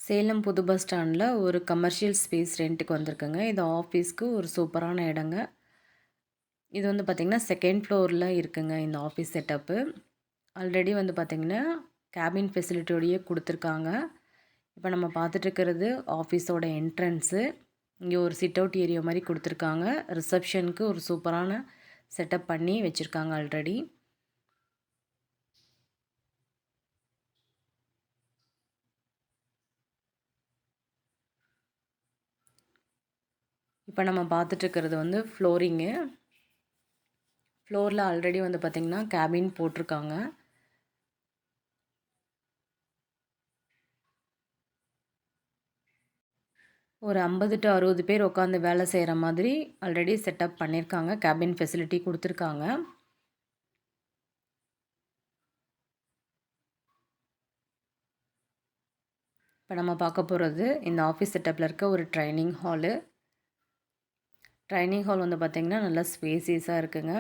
சேலம் புது பஸ் ஸ்டாண்டில் ஒரு கமர்ஷியல் ஸ்பேஸ் ரெண்ட்டுக்கு வந்திருக்குங்க. இது ஆஃபீஸ்க்கு ஒரு சூப்பரான இடங்க. இது வந்து பார்த்திங்கன்னா செகண்ட் ஃப்ளோரில் இருக்குங்க இந்த ஆஃபீஸ் செட்டப்பு. ஆல்ரெடி வந்து பார்த்திங்கன்னா கேபின் ஃபெசிலிட்டியோடையே கொடுத்துருக்காங்க. இப்போ நம்ம பார்த்துட்ருக்கிறது ஆஃபீஸோட என்ட்ரன்ஸு. இங்கே ஒரு சிட் அவுட் ஏரியா மாதிரி கொடுத்துருக்காங்க. ரிசப்ஷனுக்கு ஒரு சூப்பரான செட்டப் பண்ணி வச்சுருக்காங்க ஆல்ரெடி. இப்போ நம்ம பார்த்துட்ருக்கிறது வந்து ஃப்ளோரிங்கு. ஃப்ளோரில் ஆல்ரெடி வந்து பார்த்திங்கன்னா கேபின் போட்டிருக்காங்க. ஒரு 50 to 60 பேர் உட்காந்து வேலை செய்கிற மாதிரி ஆல்ரெடி செட்டப் பண்ணியிருக்காங்க. கேபின் ஃபெசிலிட்டி கொடுத்துருக்காங்க. இப்போ நம்ம பார்க்க போகிறது இந்த ஆஃபீஸ் செட்டப்பில் இருக்க ஒரு ட்ரைனிங் ஹாலு. ட்ரைனிங் ஹால் வந்து பார்த்திங்கன்னா நல்லா ஸ்பேசியஸாக இருக்குங்க.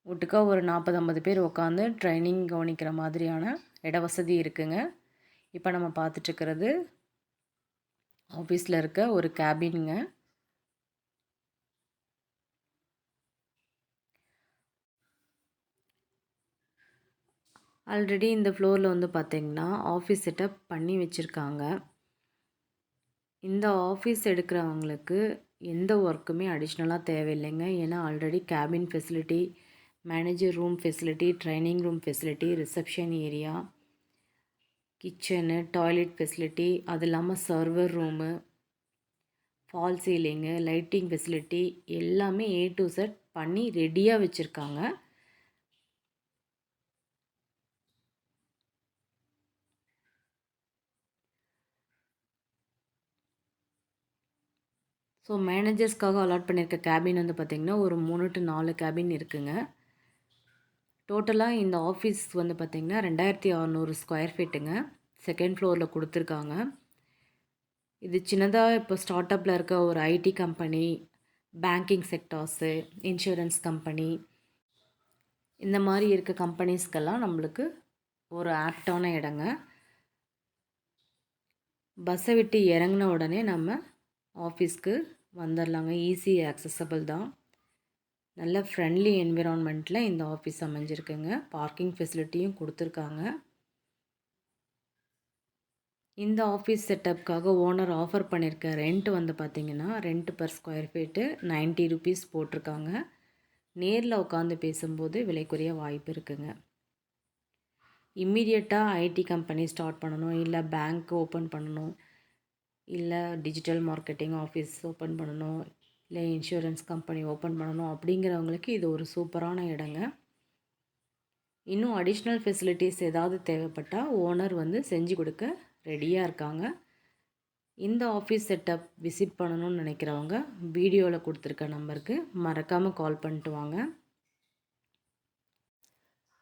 ஒட்டுக்கா ஒரு 40-50 பேர் உட்காந்து ட்ரைனிங் கவனிக்கிற மாதிரியான இட வசதி இருக்குங்க. இப்போ நம்ம பார்த்துட்ருக்கிறது ஆஃபீஸில் இருக்க ஒரு கேபின்ங்க. ஆல்ரெடி இந்த ஃப்ளோரில் வந்து பார்த்திங்கன்னா ஆஃபீஸ் செட்டப் பண்ணி வச்சுருக்காங்க. இந்த ஆஃபீஸ் எடுக்கிறவங்களுக்கு எந்த ஒர்க்குமே அடிஷ்னலாக தேவையில்லைங்க. ஏன்னா already cabin facility, manager room facility, training room facility, reception area, kitchen, toilet facility, அது இல்லாமல் server room, fall ceiling, lighting facility எல்லாமே A to Z பண்ணி ரெடியாக வச்சுருக்காங்க. ஸோ மேனேஜர்ஸ்க்காக அலாட் பண்ணியிருக்க கேபின் வந்து பார்த்திங்கன்னா ஒரு 3 to 4 கேபின் இருக்குங்க. டோட்டலாக இந்த ஆஃபீஸ் வந்து பார்த்திங்கன்னா 2600 ஸ்கொயர் ஃபீட்டுங்க. செகண்ட் ஃப்ளோரில் கொடுத்துருக்காங்க. இது சின்னதாக இப்போ ஸ்டார்ட் அப்பில் இருக்க ஒரு IT company, banking sectors, insurance company, இந்த மாதிரி இருக்க கம்பெனிஸ்க்கெல்லாம் நம்மளுக்கு ஒரு ஆப்டான இடங்க. பஸ்ஸை விட்டு இறங்கின உடனே நம்ம ஆஃபீஸ்க்கு வந்துடலாங்க. ஈஸி ஆக்சஸபிள் தான். நல்ல ஃப்ரெண்ட்லி என்விரான்மெண்ட்டில் இந்த ஆஃபீஸ் அமைஞ்சிருக்குங்க. பார்க்கிங் ஃபெசிலிட்டியும் கொடுத்துருக்காங்க. இந்த ஆஃபீஸ் செட்டப்புக்காக ஓனர் ஆஃபர் பண்ணியிருக்க ரெண்ட் வந்து பார்த்திங்கன்னா rent per square feet 90 rupees போட்டிருக்காங்க. நேரில் உட்காந்து பேசும்போது விலை குறைய வாய்ப்பு இருக்குங்க. இம்மீடியட்டாக ஐடி கம்பெனி ஸ்டார்ட் பண்ணணும், இல்லை பேங்க் ஓப்பன் பண்ணணும், இல்லை டிஜிட்டல் மார்க்கெட்டிங் ஆஃபீஸ் ஓப்பன் பண்ணணும், இல்லை இன்சூரன்ஸ் கம்பெனி ஓப்பன் பண்ணணும் அப்படிங்கிறவங்களுக்கு இது ஒரு சூப்பரான இடங்க. இன்னும் அடிஷ்னல் ஃபெசிலிட்டிஸ் ஏதாவது தேவைப்பட்டால் ஓனர் வந்து செஞ்சு கொடுக்க ரெடியாக இருக்காங்க. இந்த ஆஃபீஸ் செட்டப் விசிட் பண்ணணும்னு நினைக்கிறவங்க வீடியோவில் கொடுத்துருக்க நம்பருக்கு மறக்காமல் கால் பண்ணிட்டு வாங்க.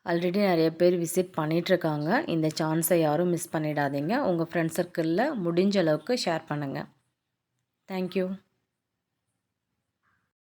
ஆல்ரெடி நிறைய பேர் விசிட் பண்ணிகிட்ருக்காங்க. இந்த சான்ஸை யாரும் மிஸ் பண்ணிடாதீங்க. உங்கள் ஃப்ரெண்ட்ஸ் சர்க்கிளில் முடிஞ்ச அளவுக்கு ஷேர் பண்ணுங்கள். தேங்க்யூ.